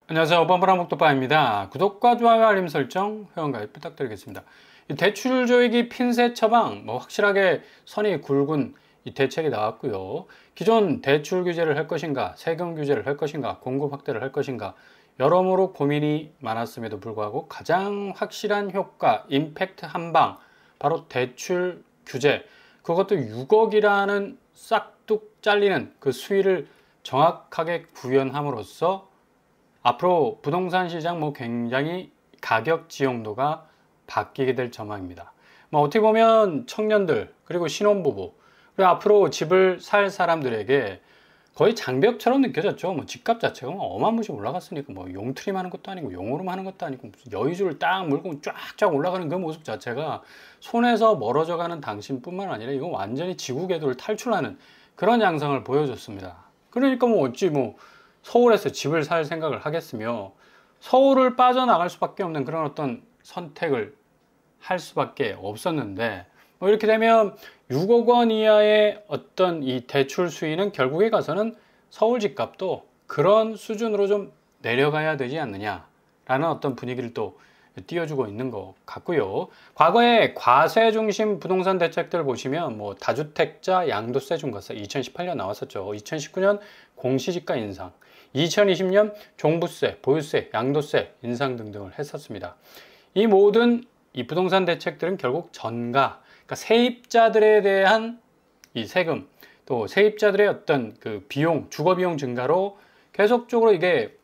안녕하세요. 뻔뻔한 목도빠입니다. 구독과 좋아요, 알림 설정, 회원가입 부탁드리겠습니다. 이 대출 조이기 핀셋 처방, 확실하게 선이 굵은 이 대책이 나왔고요. 기존 대출 규제를 할 것인가, 세금 규제를 할 것인가, 공급 확대를 할 것인가, 여러모로 고민이 많았음에도 불구하고 가장 확실한 효과, 임팩트 한방, 바로 대출 규제, 그것도 6억이라는 싹둑 잘리는 그 수위를 정확하게 구현함으로써 앞으로 부동산 시장 굉장히 가격 지형도가 바뀌게 될 전망입니다. 어떻게 보면 청년들 그리고 신혼부부 그리고 앞으로 집을 살 사람들에게 거의 장벽처럼 느껴졌죠. 집값 자체가 어마무시 올라갔으니까 용트림 하는 것도 아니고 용오름 하는 것도 아니고 무슨 여의주를 딱 물고 쫙쫙 올라가는 그 모습 자체가 손에서 멀어져가는 당신뿐만 아니라 이건 완전히 지구 궤도를 탈출하는 그런 양상을 보여줬습니다. 그러니까 어찌 서울에서 집을 살 생각을 하겠으며 서울을 빠져나갈 수밖에 없는 그런 어떤 선택을 할 수밖에 없었는데 이렇게 되면 6억 원 이하의 어떤 이 대출 수위는 결국에 가서는 서울 집값도 그런 수준으로 좀 내려가야 되지 않느냐라는 어떤 분위기를 또 띄워주고 있는 것 같고요. 과거에 과세 중심 부동산 대책들 보시면 다주택자 양도세 중과세 2018년 나왔었죠. 2019년 공시지가 인상, 2020년 종부세, 보유세, 양도세 인상 등등을 했었습니다. 이 모든 이 부동산 대책들은 결국 전가, 그러니까 세입자들에 대한 이 세금, 또 세입자들의 어떤 그 비용, 주거 비용 증가로 계속적으로 이게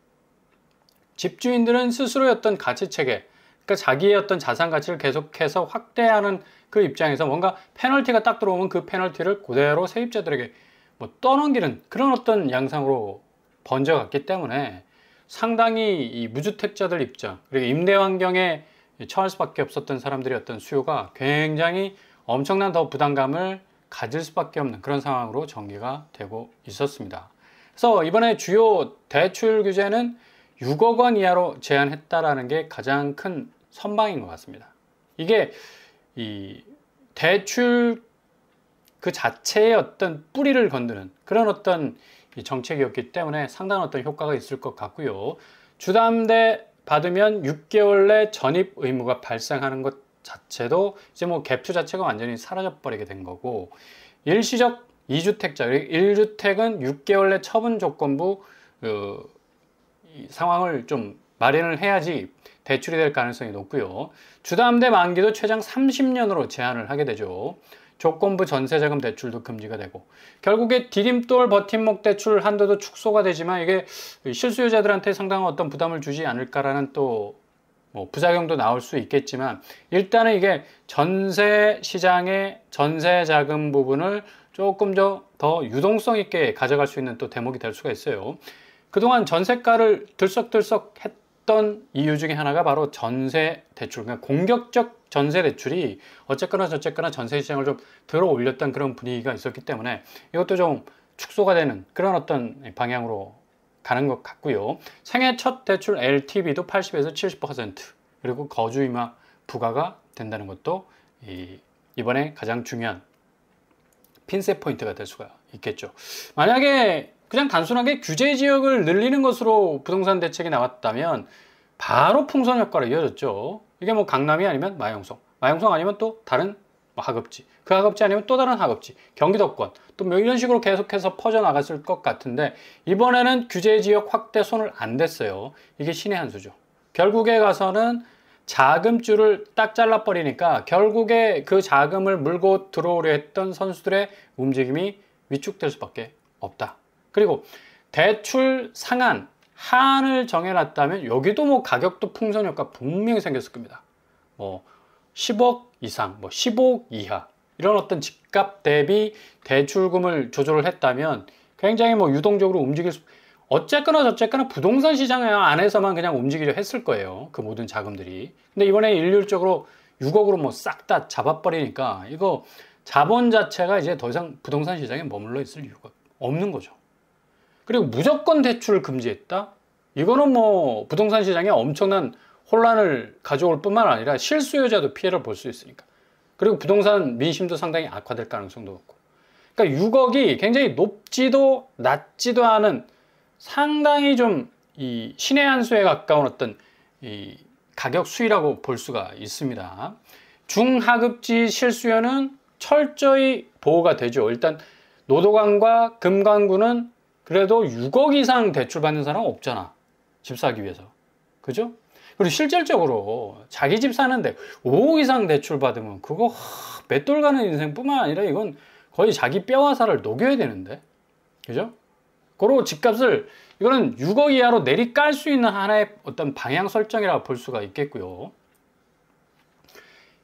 집주인들은 스스로의 어떤 가치 체계, 그러니까 자기의 어떤 자산 가치를 계속해서 확대하는 그 입장에서 뭔가 페널티가 딱 들어오면 그 페널티를 그대로 세입자들에게 떠넘기는 그런 어떤 양상으로 번져갔기 때문에 상당히 이 무주택자들 입장 그리고 임대 환경에 처할 수밖에 없었던 사람들의 어떤 수요가 굉장히 엄청난 더 부담감을 가질 수밖에 없는 그런 상황으로 전개가 되고 있었습니다. 그래서 이번에 주요 대출 규제는 6억 원 이하로 제한했다라는 게 가장 큰 선방인 것 같습니다. 이게 이 대출 그 자체의 어떤 뿌리를 건드는 그런 어떤 정책이었기 때문에 상당한 어떤 효과가 있을 것 같고요. 주담대 받으면 6개월 내 전입 의무가 발생하는 것 자체도 이제 갭투 자체가 완전히 사라져 버리게 된 거고, 일시적 2주택자, 1주택은 6개월 내 처분 조건부 이 상황을 좀 마련을 해야지 대출이 될 가능성이 높고요. 주담대 만기도 최장 30년으로 제한을 하게 되죠. 조건부 전세자금 대출도 금지가 되고 결국에 디딤돌 버팀목 대출 한도도 축소가 되지만 이게 실수요자들한테 상당한 어떤 부담을 주지 않을까라는 또 부작용도 나올 수 있겠지만 일단은 이게 전세 시장의 전세 자금 부분을 조금 더 유동성 있게 가져갈 수 있는 또 대목이 될 수가 있어요. 그동안 전세가를 들썩들썩 했던 이유 중에 하나가 바로 전세 대출, 그러니까 공격적 전세 대출이 어쨌거나 저쨌거나 전세 시장을 좀 들어 올렸던 그런 분위기가 있었기 때문에 이것도 좀 축소가 되는 그런 어떤 방향으로 가는 것 같고요. 생애 첫 대출 LTV도 80에서 70% 그리고 거주임화 부과가 된다는 것도 이번에 가장 중요한 핀셋 포인트가 될 수가 있겠죠. 만약에 그냥 단순하게 규제 지역을 늘리는 것으로 부동산 대책이 나왔다면 바로 풍선 효과로 이어졌죠. 이게 강남이 아니면 마영성, 마영성 아니면 또 다른 하급지, 그 하급지 아니면 또 다른 하급지, 경기도권 또 이런 식으로 계속해서 퍼져나갔을 것 같은데 이번에는 규제 지역 확대 손을 안 댔어요. 이게 신의 한 수죠. 결국에 가서는 자금줄을 딱 잘라버리니까 결국에 그 자금을 물고 들어오려 했던 선수들의 움직임이 위축될 수밖에 없다. 그리고 대출 상한, 한을 정해놨다면 여기도 가격도 풍선 효과 분명히 생겼을 겁니다. 10억 이상, 15억 이하 이런 어떤 집값 대비 대출금을 조절을 했다면 굉장히 유동적으로 움직일 수, 어쨌거나 저쨌거나 부동산 시장 안에서만 그냥 움직이려 했을 거예요. 그 모든 자금들이. 근데 이번에 일률적으로 6억으로 싹 다 잡아버리니까 이거 자본 자체가 이제 더 이상 부동산 시장에 머물러 있을 이유가 없는 거죠. 그리고 무조건 대출을 금지했다? 이거는 부동산 시장에 엄청난 혼란을 가져올 뿐만 아니라 실수요자도 피해를 볼 수 있으니까. 그리고 부동산 민심도 상당히 악화될 가능성도 높고. 그러니까 6억이 굉장히 높지도 낮지도 않은 상당히 좀 이 신의 한 수에 가까운 어떤 이 가격 수위라고 볼 수가 있습니다. 중하급지 실수요는 철저히 보호가 되죠. 일단 노도관과 금관구는 그래도 6억 이상 대출 받는 사람은 없잖아. 집 사기 위해서. 그죠? 그리고 실질적으로 자기 집 사는데 5억 이상 대출 받으면 그거 맷돌 가는 인생뿐만 아니라 이건 거의 자기 뼈와 살을 녹여야 되는데. 그죠? 그리고 집값을 이거는 6억 이하로 내리깔 수 있는 하나의 어떤 방향 설정이라고 볼 수가 있겠고요.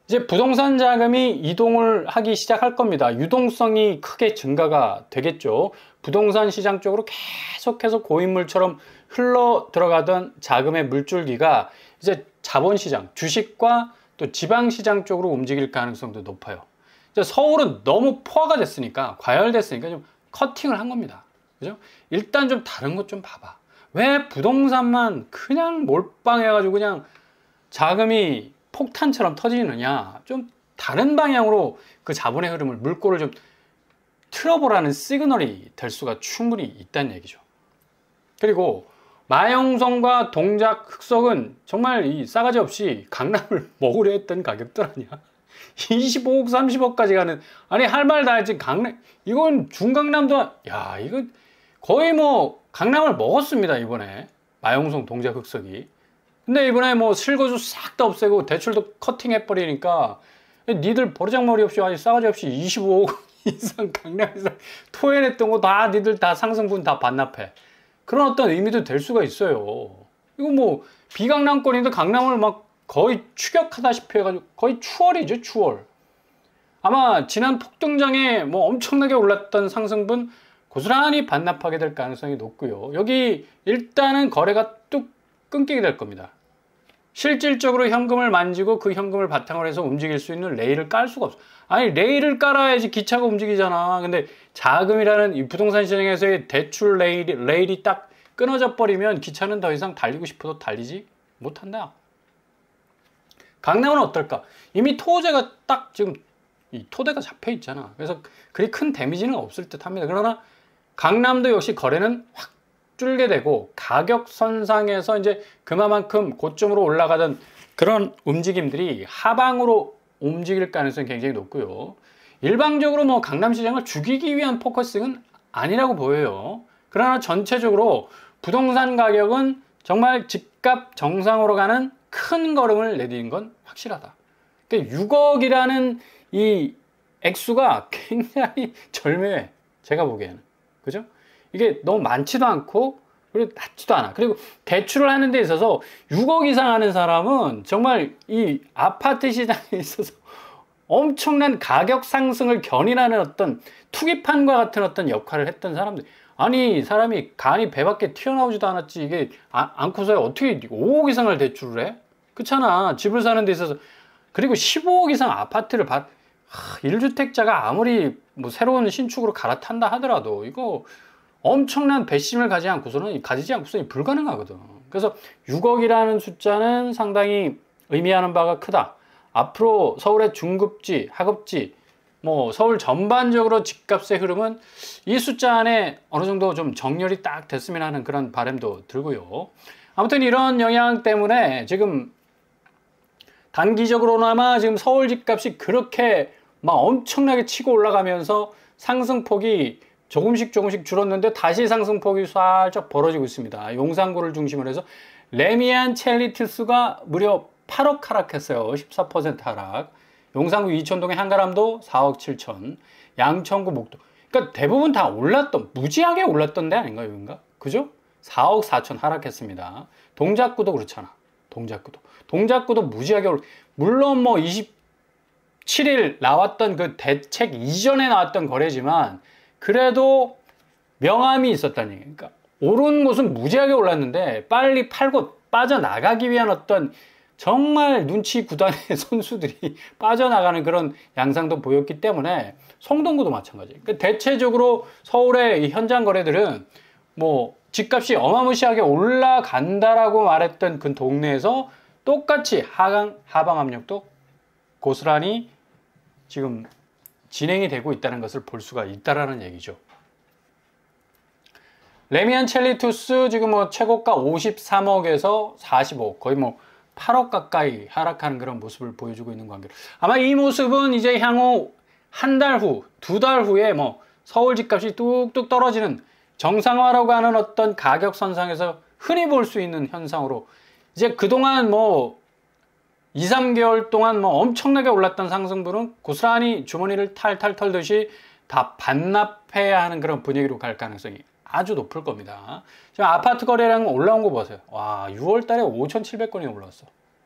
이제 부동산 자금이 이동을 하기 시작할 겁니다. 유동성이 크게 증가가 되겠죠. 부동산 시장 쪽으로 계속해서 고인물처럼 흘러 들어가던 자금의 물줄기가 이제 자본시장, 주식과 또 지방시장 쪽으로 움직일 가능성도 높아요. 이제 서울은 너무 포화가 됐으니까, 과열됐으니까 좀 커팅을 한 겁니다. 그죠? 일단 좀 다른 것 좀 봐봐. 왜 부동산만 그냥 몰빵해가지고 그냥 자금이 폭탄처럼 터지느냐. 좀 다른 방향으로 그 자본의 흐름을, 물꼬를 좀 틀어보라는 시그널이 될 수가 충분히 있다는 얘기죠. 그리고 마영성과 동작 흑석은 정말 이 싸가지 없이 강남을 먹으려 했던 가격들 아니야. 25억, 30억까지 가는, 아니 할 말 다 했지. 강남, 이건 중강남도, 야 이거 거의 뭐 강남을 먹었습니다 이번에 마영성 동작 흑석이. 근데 이번에 뭐 실거주 싹 다 없애고 대출도 커팅해 버리니까 니들 버르장머리 없이 아주 싸가지 없이 25억 이상 강남에서 토해냈던 거 다 니들 다 상승분 다 반납해. 그런 어떤 의미도 될 수가 있어요. 이거 뭐 비강남권인데 강남을 막 거의 추격하다시피 해가지고 거의 추월이죠, 추월. 아마 지난 폭등장에 뭐 엄청나게 올랐던 상승분 고스란히 반납하게 될 가능성이 높고요. 여기 일단은 거래가 뚝 끊기게 될 겁니다. 실질적으로 현금을 만지고 그 현금을 바탕으로 해서 움직일 수 있는 레일을 깔 수가 없어. 아니 레일을 깔아야지 기차가 움직이잖아. 근데 자금이라는 이 부동산 시장에서의 대출 레일이 딱 끊어져 버리면 기차는 더 이상 달리고 싶어도 달리지 못한다. 강남은 어떨까? 이미 토호제가 딱 지금 이 토대가 잡혀 있잖아. 그래서 그리 큰 데미지는 없을 듯 합니다. 그러나 강남도 역시 거래는 확 줄게 되고 가격 선상에서 이제 그만큼 고점으로 올라가던 그런 움직임들이 하방으로 움직일 가능성이 굉장히 높고요. 일방적으로 뭐 강남 시장을 죽이기 위한 포커싱은 아니라고 보여요. 그러나 전체적으로 부동산 가격은 정말 집값 정상으로 가는 큰 걸음을 내디딘 건 확실하다. 그러니까 6억이라는 이 액수가 굉장히 절묘해. 제가 보기에는. 그죠? 이게 너무 많지도 않고 그리고 낮지도 않아. 그리고 대출을 하는 데 있어서 6억 이상 하는 사람은 정말 이 아파트 시장에 있어서 엄청난 가격 상승을 견인하는 어떤 투기판과 같은 어떤 역할을 했던 사람들. 아니 사람이 간이 배 밖에 튀어나오지도 않았지 이게 않고서야 어떻게 5억 이상을 대출을 해? 그렇잖아. 집을 사는 데 있어서. 그리고 15억 이상 아파트를 1주택자가 아무리 뭐 새로운 신축으로 갈아탄다 하더라도 이거 엄청난 배심을 가지지 않고서는 불가능하거든. 그래서 6억이라는 숫자는 상당히 의미하는 바가 크다. 앞으로 서울의 중급지, 하급지, 뭐 서울 전반적으로 집값의 흐름은 이 숫자 안에 어느 정도 좀 정렬이 딱 됐으면 하는 그런 바람도 들고요. 아무튼 이런 영향 때문에 지금 단기적으로나마 지금 서울 집값이 그렇게 막 엄청나게 치고 올라가면서 상승폭이 조금씩 줄었는데 다시 상승폭이 살짝 벌어지고 있습니다. 용산구를 중심으로 해서 레미안 첼리티스가 무려 8억 하락했어요. 14% 하락. 용산구 이천동의 한가람도 4억 7천. 양천구 목동. 그러니까 대부분 다 무지하게 올랐던 데 아닌가요? 여긴가? 그죠? 4억 4천 하락했습니다. 동작구도 그렇잖아. 동작구도 무지하게 물론 뭐 27일 나왔던 그 대책 이전에 나왔던 거래지만 그래도 명암이 있었다는 얘기예요. 그러니까 오른 곳은 무지하게 올랐는데 빨리 팔고 빠져나가기 위한 어떤 정말 눈치 구단의 선수들이 빠져나가는 그런 양상도 보였기 때문에 성동구도 마찬가지예요. 그러니까 대체적으로 서울의 이 현장 거래들은 뭐 집값이 어마무시하게 올라간다라고 말했던 그 동네에서 똑같이 하방 압력도 고스란히 지금 진행이 되고 있다는 것을 볼 수가 있다라는 얘기죠. 레미안 첼리투스 지금 뭐 최고가 53억에서 45억, 거의 뭐 8억 가까이 하락하는 그런 모습을 보여주고 있는 관계로, 아마 이 모습은 이제 향후 한 달 후, 두 달 후에 뭐 서울 집값이 뚝뚝 떨어지는 정상화라고 하는 어떤 가격 선상에서 흔히 볼 수 있는 현상으로, 이제 그동안 뭐 2, 3개월 동안 뭐 엄청나게 올랐던 상승분은 고스란히 주머니를 탈탈 털듯이 다 반납해야 하는 그런 분위기로 갈 가능성이 아주 높을 겁니다. 지금 아파트 거래량 올라온 거 보세요. 와, 6월 달에 5,700건이 올랐어.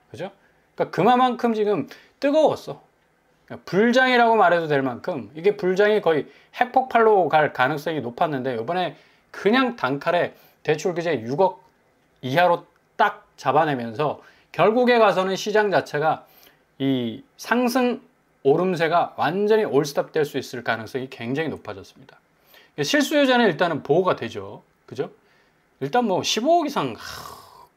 그죠? 그러니까 그만큼 지금 뜨거웠어. 그러니까 불장이라고 말해도 될 만큼 이게 불장이 거의 핵폭발로 갈 가능성이 높았는데, 이번에 그냥 단칼에 대출 규제 6억 이하로 딱 잡아내면서 결국에 가서는 시장 자체가 이 상승 오름세가 완전히 올스톱 될 수 있을 가능성이 굉장히 높아졌습니다. 실수요자는 일단은 보호가 되죠. 그죠? 일단 뭐 15억 이상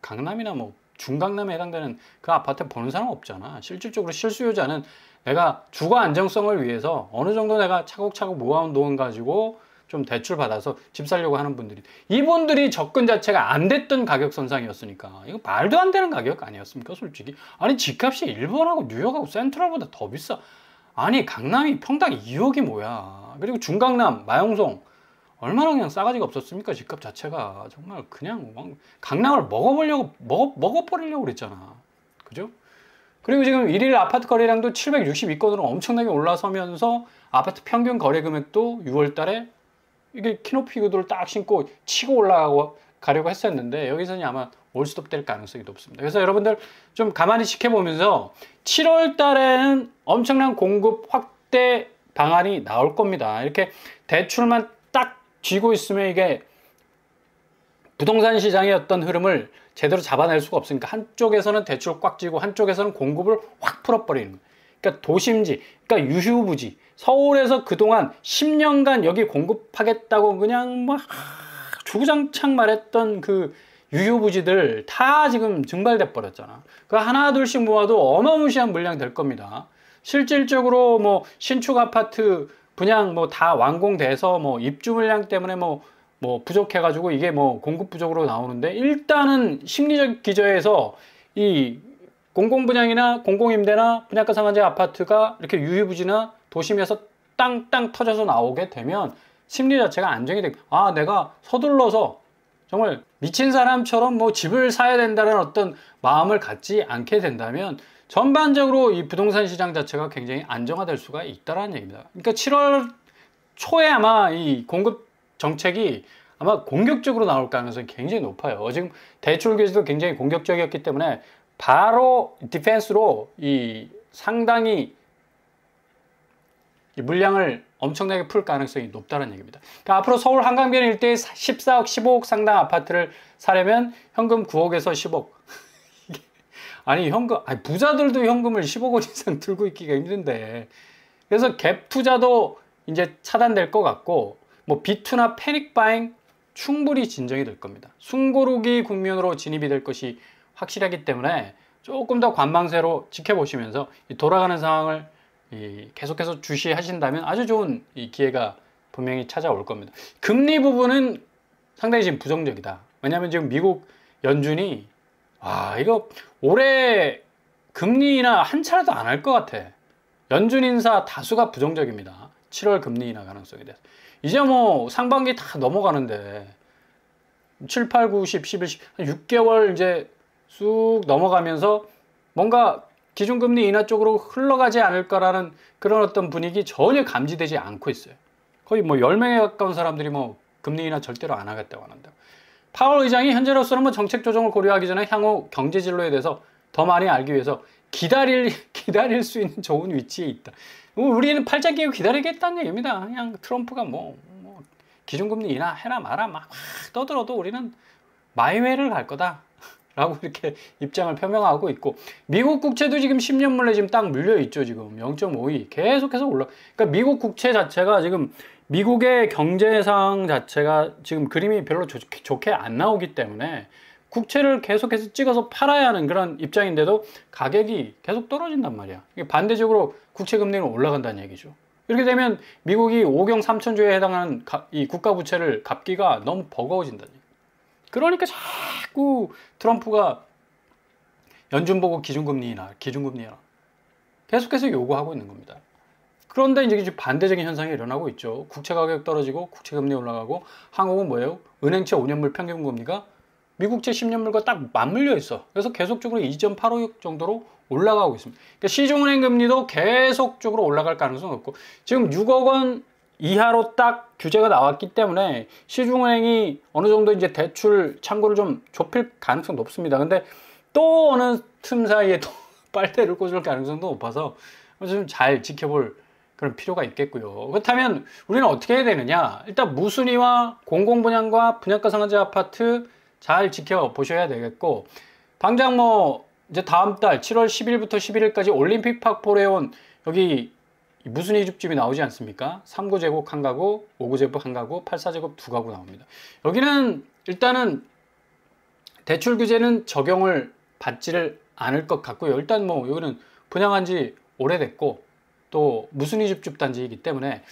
강남이나 뭐 중강남에 해당되는 그 아파트 보는 사람 없잖아. 실질적으로 실수요자는 내가 주거 안정성을 위해서 어느 정도 내가 차곡차곡 모아온 돈 가지고 좀 대출 받아서 집 살려고 하는 분들이, 이분들이 접근 자체가 안 됐던 가격 선상이었으니까 이거 말도 안 되는 가격 아니었습니까? 솔직히. 아니, 집값이 일본하고 뉴욕하고 센트럴보다 더 비싸. 아니, 강남이 평당 2억이 뭐야. 그리고 중강남, 마용성 얼마나 그냥 싸가지가 없었습니까? 집값 자체가 정말 그냥 강남을 먹어버리려고 그랬잖아. 그죠? 그리고 지금 일일 아파트 거래량도 762건으로 엄청나게 올라서면서 아파트 평균 거래 금액도 6월 달에 이게 키높이 구두를 딱 신고 치고 올라가려고 했었는데, 여기서는 아마 올스톱 될 가능성이 높습니다. 그래서 여러분들 좀 가만히 지켜보면서 7월 달에는 엄청난 공급 확대 방안이 나올 겁니다. 이렇게 대출만 딱 쥐고 있으면 이게 부동산 시장의 어떤 흐름을 제대로 잡아낼 수가 없으니까 한쪽에서는 대출 꽉 쥐고 한쪽에서는 공급을 확 풀어버리는 거예요. 그러니까 도심지, 그러니까 유휴부지, 서울에서 그동안 10년간 여기 공급하겠다고 그냥 막 주구장창 말했던 그 유휴부지들 다 지금 증발돼 버렸잖아. 그 하나 둘씩 모아도 어마무시한 물량 될 겁니다. 실질적으로 뭐 신축 아파트 분양 뭐 다 완공돼서 뭐 입주 물량 때문에 뭐 부족해가지고 이게 뭐 공급 부족으로 나오는데, 일단은 심리적 기저에서 이 공공분양이나 공공임대나 분양가 상한제 아파트가 이렇게 유휴부지나 도심에서 땅땅 터져서 나오게 되면 심리 자체가 안정이 되고, 아, 내가 서둘러서 정말 미친 사람처럼 뭐 집을 사야 된다는 어떤 마음을 갖지 않게 된다면 전반적으로 이 부동산 시장 자체가 굉장히 안정화될 수가 있다는 얘기입니다. 그러니까 7월 초에 아마 이 공급 정책이 아마 공격적으로 나올 가능성이 굉장히 높아요. 지금 대출 규제도 굉장히 공격적이었기 때문에 바로 디펜스로 이 상당히 이 물량을 엄청나게 풀 가능성이 높다는 얘기입니다. 그러니까 앞으로 서울 한강변 일대에 14억, 15억 상당 아파트를 사려면 현금 9억에서 10억. 아니, 부자들도 현금을 10억 원 이상 들고 있기가 힘든데. 그래서 갭 투자도 이제 차단될 것 같고, 뭐 비투나 패닉 바잉 충분히 진정이 될 겁니다. 숨고르기 국면으로 진입이 될 것이 확실하기 때문에 조금 더 관망세로 지켜보시면서 이 돌아가는 상황을 계속해서 주시하신다면 아주 좋은 이 기회가 분명히 찾아올 겁니다. 금리 부분은 상당히 지금 부정적이다. 왜냐하면 지금 미국 연준이 이거 올해 금리 인하 한 차례도 안 할 것 같아. 연준 인사 다수가 부정적입니다. 7월 금리 인하 가능성에 대해서. 이제 뭐 상반기 다 넘어가는데 7, 8, 9, 10, 11, 6개월 이제 쑥 넘어가면서 뭔가 기준금리 인하 쪽으로 흘러가지 않을까라는 그런 어떤 분위기 전혀 감지되지 않고 있어요. 거의 뭐 10명에 가까운 사람들이 뭐 금리 인하 절대로 안 하겠다고 하는데, 파월 의장이 현재로서는 뭐 정책 조정을 고려하기 전에 향후 경제 진로에 대해서 더 많이 알기 위해서 기다릴 수 있는 좋은 위치에 있다. 우리는 팔짱 끼고 기다리겠다는 얘기입니다. 그냥 트럼프가 뭐 기준금리 인하 해라 마라 막 떠들어도 우리는 마이웨이를 갈 거다 라고 이렇게 입장을 표명하고 있고, 미국 국채도 지금 10년 물래 지금 딱 물려 있죠. 지금 0.52 계속해서 올라. 그러니까 미국 국채 자체가 지금 미국의 경제 상황 자체가 지금 그림이 별로 좋게 안 나오기 때문에 국채를 계속해서 찍어서 팔아야 하는 그런 입장인데도 가격이 계속 떨어진단 말이야. 반대적으로 국채 금리는 올라간다는 얘기죠. 이렇게 되면 미국이 5경 3천조에 해당하는 이 국가 부채를 갚기가 너무 버거워진다니. 그러니까 자꾸 트럼프가 연준 보고 기준금리나 계속해서 요구하고 있는 겁니다. 그런데 이제 반대적인 현상이 일어나고 있죠. 국채 가격 떨어지고 국채 금리 올라가고 한국은 뭐예요? 은행채 5년물 평균 금리가 미국채 10년물과 딱 맞물려 있어. 그래서 계속적으로 2.85 정도로 올라가고 있습니다. 그러니까 시중은행 금리도 계속적으로 올라갈 가능성이 높고 지금 6억 원 이하로 딱 규제가 나왔기 때문에 시중은행이 어느 정도 이제 대출 창구를 좀 좁힐 가능성이 높습니다. 근데 또 어느 틈 사이에 또 빨대를 꽂을 가능성도 높아서 좀 잘 지켜볼 그런 필요가 있겠고요. 그렇다면 우리는 어떻게 해야 되느냐? 일단 무순위와 공공분양과 분양가 상한제 아파트 잘 지켜보셔야 되겠고, 당장 뭐 이제 다음 달 7월 10일부터 11일까지 올림픽 파크포레온 여기 무순위 줍집이 나오지 않습니까? 3구제곱 한 가구, 5구제곱 한 가구, 8사제곱 두 가구 나옵니다. 여기는 일단은 대출 규제는 적용을 받지를 않을 것 같고요. 일단 뭐 여기는 분양한 지 오래됐고 또 무순위 줍집 단지이기 때문에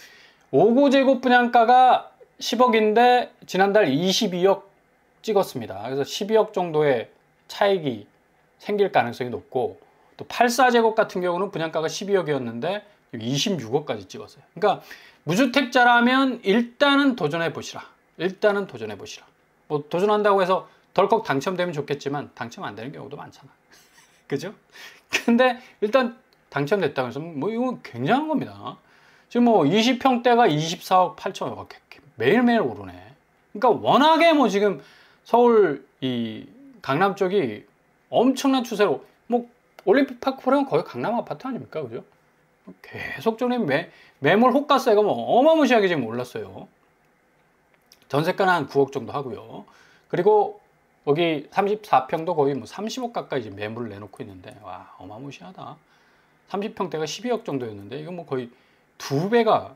5구제곱 분양가가 10억인데 지난달 22억 찍었습니다. 그래서 12억 정도의 차익이 생길 가능성이 높고 또 8사제곱 같은 경우는 분양가가 12억이었는데 26억까지 찍었어요. 그러니까 무주택자라면 일단은 도전해 보시라. 뭐 도전한다고 해서 덜컥 당첨되면 좋겠지만 당첨 안 되는 경우도 많잖아. 그죠? 근데 일단 당첨됐다고 해서 뭐 이건 굉장한 겁니다. 지금 뭐 20평대가 24억 8천억 매일매일 오르네. 그러니까 워낙에 뭐 지금 서울 이 강남 쪽이 엄청난 추세로 뭐 올림픽 파크포레온 거의 강남 아파트 아닙니까? 그죠? 계속적인 매물 호가세가 뭐 어마무시하게 지금 올랐어요. 전세가는 한 9억 정도 하고요. 그리고 여기 34평도 거의 뭐 30억 가까이 지금 매물을 내놓고 있는데 와 어마무시하다. 30평대가 12억 정도였는데 이건 뭐 거의 2배가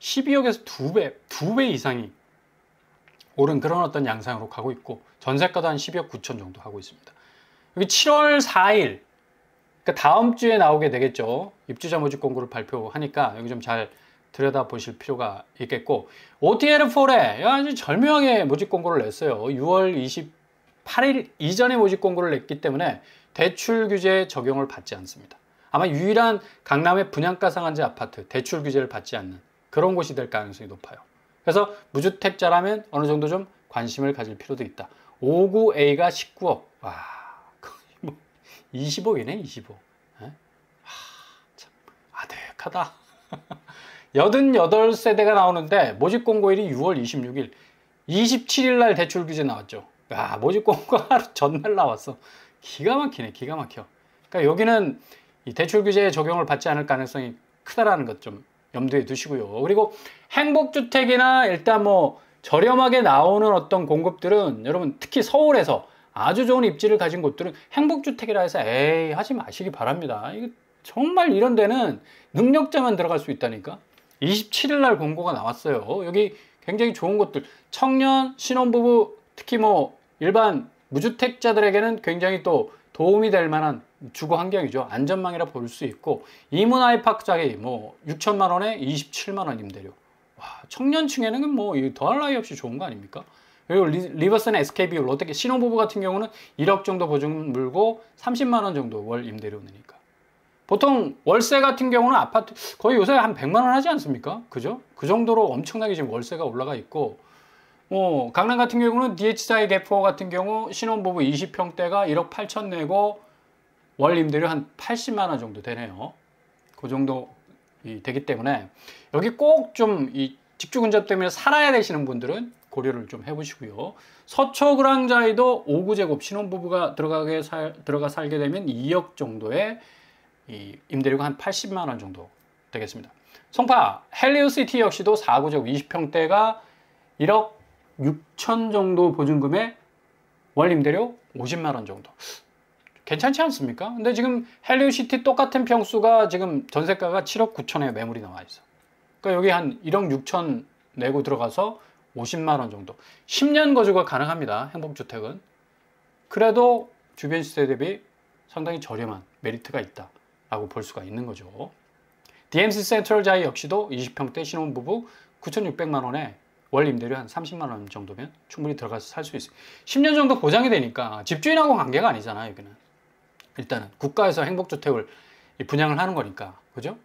12억에서 2배 이상이 오른 그런 어떤 양상으로 가고 있고 전세가도 한 12억 9천 정도 하고 있습니다. 여기 7월 4일 그러니까 다음 주에 나오게 되겠죠. 입주자 모집 공고를 발표하니까 여기 좀 잘 들여다 보실 필요가 있겠고 OTL4에 아주 절묘하게 모집 공고를 냈어요. 6월 28일 이전에 모집 공고를 냈기 때문에 대출 규제 적용을 받지 않습니다. 아마 유일한 강남의 분양가 상한제 아파트 대출 규제를 받지 않는 그런 곳이 될 가능성이 높아요. 그래서 무주택자라면 어느 정도 좀 관심을 가질 필요도 있다. 59A가 19억. 와, 거의 뭐 20억이네, 20억. 참 아득하다. 88세대가 나오는데 모집 공고일이 6월 26일, 27일 날 대출 규제 나왔죠. 야, 모집 공고 하루 전날 나왔어. 기가 막히네, 기가 막혀. 그러니까 여기는 이 대출 규제에 적용을 받지 않을 가능성이 크다라는 것 좀 염두에 두시고요. 그리고 행복주택이나 일단 뭐 저렴하게 나오는 어떤 공급들은 여러분 특히 서울에서 아주 좋은 입지를 가진 곳들은 행복주택이라 해서 에이 하지 마시기 바랍니다. 이거 정말 이런 데는 능력자만 들어갈 수 있다니까. 27일 날 공고가 나왔어요. 여기 굉장히 좋은 곳들 청년, 신혼부부 특히 뭐 일반 무주택자들에게는 굉장히 또 도움이 될 만한 주거 환경이죠. 안전망이라 볼 수 있고 이문아이파크짜리 뭐 6천만 원에 27만 원 임대료. 와, 청년층에는 뭐 더할 나위 없이 좋은 거 아닙니까? 그리고 리버스나 SKB 롯데 신혼부부 같은 경우는 1억 정도 보증 물고 30만 원 정도 월 임대료 내니까. 보통 월세 같은 경우는 아파트 거의 요새 한 100만 원 하지 않습니까? 그죠? 그 정도로 엄청나게 지금 월세가 올라가 있고 강남 같은 경우는 DH사의 개포 같은 경우 신혼부부 20평대가 1억 8천 내고 월 임대료 한 80만 원 정도 되네요. 그 정도 되기 때문에 여기 꼭 좀 이 직주 근접 때문에 살아야 되시는 분들은 고려를 좀 해보시고요. 서초그랑자이도 5구제곱 신혼부부가 들어가 살게 되면 2억 정도의 이 임대료가 한 80만 원 정도 되겠습니다. 송파 헬리우시티 역시도 4구제곱 20평대가 1억 6천 정도 보증금에 월 임대료 50만 원 정도. 괜찮지 않습니까? 근데 지금 헬리우시티 똑같은 평수가 지금 전세가가 7억 9천에 매물이 나와 있어. 그러니까 여기 한 1억 6천 내고 들어가서 50만 원 정도. 10년 거주가 가능합니다. 행복주택은. 그래도 주변 시세 대비 상당히 저렴한 메리트가 있다라고 볼 수가 있는 거죠. DMC 센트럴자이 역시도 20평대 신혼부부 9,600만 원에 월 임대료 한 30만 원 정도면 충분히 들어가서 살 수 있어요. 10년 정도 보장이 되니까 집주인하고 관계가 아니잖아요. 여기는 일단은 국가에서 행복주택을 분양을 하는 거니까, 그죠?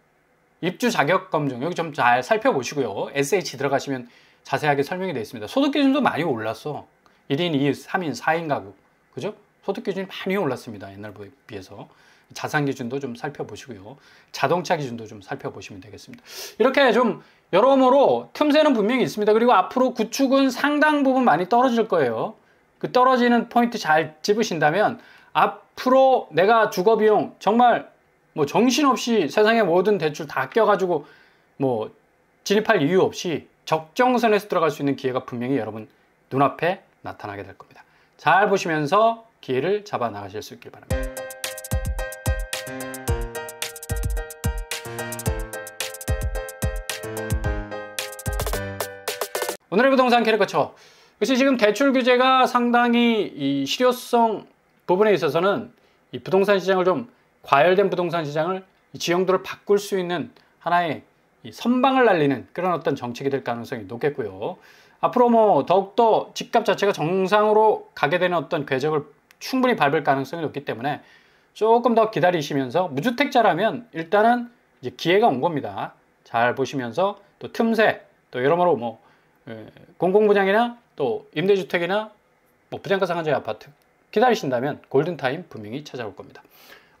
입주 자격 검증 여기 좀 잘 살펴보시고요. SH 들어가시면 자세하게 설명이 되어 있습니다. 소득 기준도 많이 올랐어. 1인, 2인, 3인, 4인 가구, 그죠? 소득 기준이 많이 올랐습니다. 옛날에 비해서. 자산 기준도 좀 살펴보시고요. 자동차 기준도 좀 살펴보시면 되겠습니다. 이렇게 좀 여러모로 틈새는 분명히 있습니다. 그리고 앞으로 구축은 상당 부분 많이 떨어질 거예요. 그 떨어지는 포인트 잘 집으신다면 앞으로 내가 주거비용 정말 뭐 정신없이 세상의 모든 대출 다 껴가지고 뭐 진입할 이유 없이 적정선에서 들어갈 수 있는 기회가 분명히 여러분 눈앞에 나타나게 될 겁니다. 잘 보시면서 기회를 잡아 나가실 수 있길 바랍니다. 오늘의 부동산 캐릭터처. 역시 지금 대출 규제가 상당히 이 실효성 부분에 있어서는 이 부동산 시장을 좀 과열된 부동산 시장을 지형도를 바꿀 수 있는 하나의 이 선방을 날리는 그런 어떤 정책이 될 가능성이 높겠고요. 앞으로 뭐 더욱더 집값 자체가 정상으로 가게 되는 어떤 궤적을 충분히 밟을 가능성이 높기 때문에 조금 더 기다리시면서 무주택자라면 일단은 이제 기회가 온 겁니다. 잘 보시면서 또 틈새 또 여러모로 뭐 공공분양이나 또 임대주택이나 뭐 분양가 상한제 아파트 기다리신다면 골든타임 분명히 찾아올 겁니다.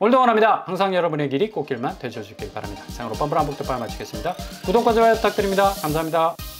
오늘도 원합니다. 항상 여러분의 길이 꽃길만 되셔주길 바랍니다. 이상으로 뻔뻔한 복덕방을 마치겠습니다. 구독과 좋아요 부탁드립니다. 감사합니다.